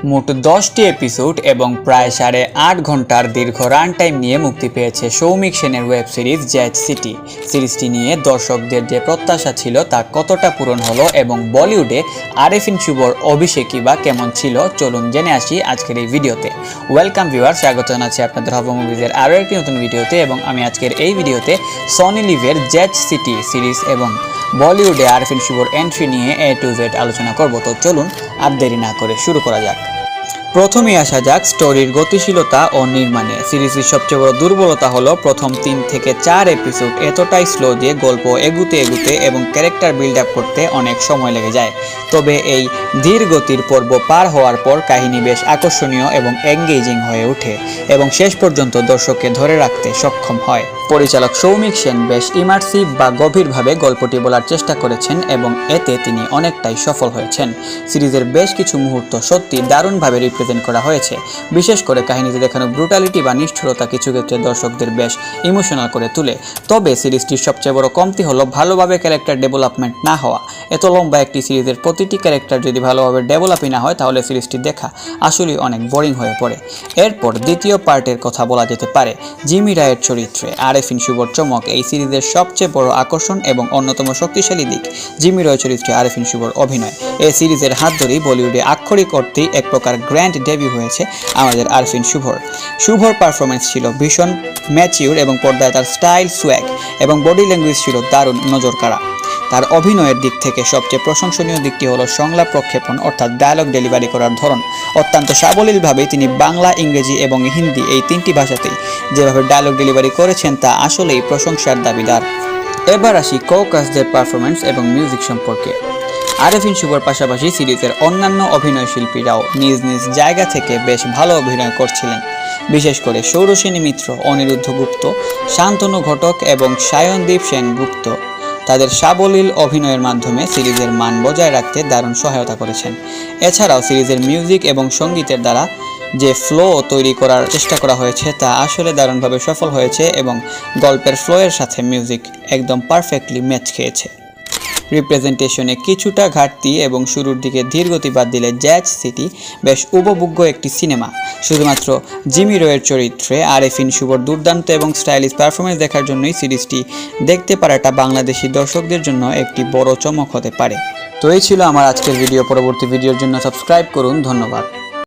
মোট 10টি এপিসোড এবং প্রায় 8.5 ঘন্টার দীর্ঘ রান টাইম নিয়ে মুক্তি পেয়েছে সৌমিক সেনের ওয়েব সিরিজ জ্যাজ সিটি। সিরিজটি নিয়ে দর্শকদের যে প্রত্যাশা ছিল তা কতটা পূরণ হলো এবং বলিউডে আরেফিন শুভর অভিষেকই বা কেমন ছিল, চলুন জেনে আসি আজকের এই ভিডিওতে। ওয়েলকাম ভিউয়ার, স্বাগত জানাচ্ছি আপনাদের হব মুভিজের আরও একটি নতুন ভিডিওতে। এবং আমি আজকের এই ভিডিওতে সনি লিভের জ্যাজ সিটি সিরিজ এবং বলিউডে আরেফিন শুভর এন্ট্রি নিয়ে A to Z আলোচনা করব। তো চলুন আর দেরি না করে শুরু করা যাক। প্রথমেই আসা যাক স্টোরির গতিশীলতা ও নির্মাণে। সিরিজের সবচেয়ে বড় দুর্বলতা হলো প্রথম 3 থেকে 4 এপিসোড এতটাই স্লো যে গল্প এগুতে এবং ক্যারেক্টার বিল্ড আপ করতে অনেক সময় লেগে যায়। তবে এই ধীর গতির পর্ব পার হওয়ার পর কাহিনী বেশ আকর্ষণীয় এবং এঙ্গেজিং হয়ে ওঠে এবং শেষ পর্যন্ত দর্শককে ধরে রাখতে সক্ষম হয়। পরিচালক সৌমিক সেন বেশ ইমার্সিভ বা গভীরভাবে গল্পটি বলার চেষ্টা করেছেন এবং এতে তিনি অনেকটাই সফল হয়েছেন। সিরিজের বেশ কিছু মুহূর্ত সত্যি দারুণভাবে রিপ্রেজেন্ট করা হয়েছে। বিশেষ করে কাহিনীতে দেখানো ব্রুটালিটি বা নিষ্ঠুরতা কিছু ক্ষেত্রে দর্শকদের বেশ ইমোশনাল করে তোলে। তবে সিরিজটির সবচেয়ে বড় কমতি হলো ভালোভাবে ক্যারেক্টার ডেভেলপমেন্ট না হওয়া। এত লম্বা একটি সিরিজের প্রতিটি ক্যারেক্টার যদি ভালোভাবে ডেভেলপই না হয় তাহলে সিরিজটি দেখা আসলেই অনেক বোরিং হয়ে পড়ে। এরপর দ্বিতীয় পার্টের কথা বলা যেতে পারে জিমি রায়ের চরিত্রে আরেফিন শুভর চমক এই সিরিজের সবচেয়ে বড় আকর্ষণ এবং অন্যতম শক্তিশালী দিক। জিমি রয় চরিত্রে আরেফিন শুভর অভিনয়। এই সিরিজের হাত ধরেই বলিউডে আক্ষরিক অর্থেই এক প্রকার গ্র্যান্ড ডেবিউ হয়েছে আমাদের আরেফিন শুভর পারফরমেন্স ছিল ভীষণ ম্যাচিউর এবং পর্দায় তার স্টাইল, সোয়াগ এবং বডি ল্যাঙ্গুয়েজ ছিল দারুণ নজর কাড়া। তার অভিনয়ের দিক থেকে সবচেয়ে প্রশংসনীয় দিকটি হলো সংলাপ প্রক্ষেপণ অর্থাৎ ডায়লগ ডেলিভারি করার ধরন। অত্যন্ত সাবলীলভাবে তিনি বাংলা, ইংরেজি এবং হিন্দি এই 3টি ভাষাতেই যেভাবে ডায়লগ ডেলিভারি করেছেন তা আসলেই প্রশংসার দাবিদার। এবার আসি কো-কাস্টদের পারফরমেন্স এবং মিউজিক সম্পর্কে। আরেফিন শুভর পাশাপাশি সিরিজের অন্যান্য অভিনয় শিল্পীরাও নিজ নিজ জায়গা থেকে বেশ ভালো অভিনয় করছিলেন। বিশেষ করে সৌরসেনী মিত্র, অনিরুদ্ধ গুপ্ত, শান্তনু ঘটক এবং সায়নদীপ সেনগুপ্ত তাদের সাবলীল অভিনয়ের মাধ্যমে সিরিজের মান বজায় রাখতে দারুণ সহায়তা করেছেন। এছাড়াও সিরিজের মিউজিক এবং সঙ্গীতের দ্বারা যে ফ্লো তৈরি করার চেষ্টা করা হয়েছে তা আসলে দারুণভাবে সফল হয়েছে এবং গল্পের ফ্লোয়ের সাথে মিউজিক একদম পারফেক্টলি ম্যাচ খেয়েছে। রিপ্রেজেন্টেশনে কিছুটা ঘাটতি এবং শুরুর দিকে ধীরগতি বাদ দিলে জ্যাজ সিটি বেশ উপভোগ্য একটি সিনেমা। শুধুমাত্র জিমি রয়ের চরিত্রে আরেফিন শুভর দুর্দান্ত এবং স্টাইলিশ পারফরমেন্স দেখার জন্যই সিরিজটি দেখতে পারাটা বাংলাদেশি দর্শকদের জন্য একটি বড় চমক হতে পারে। তো এই ছিল আমার আজকের ভিডিও। পরবর্তী ভিডিওর জন্য সাবস্ক্রাইব করুন। ধন্যবাদ।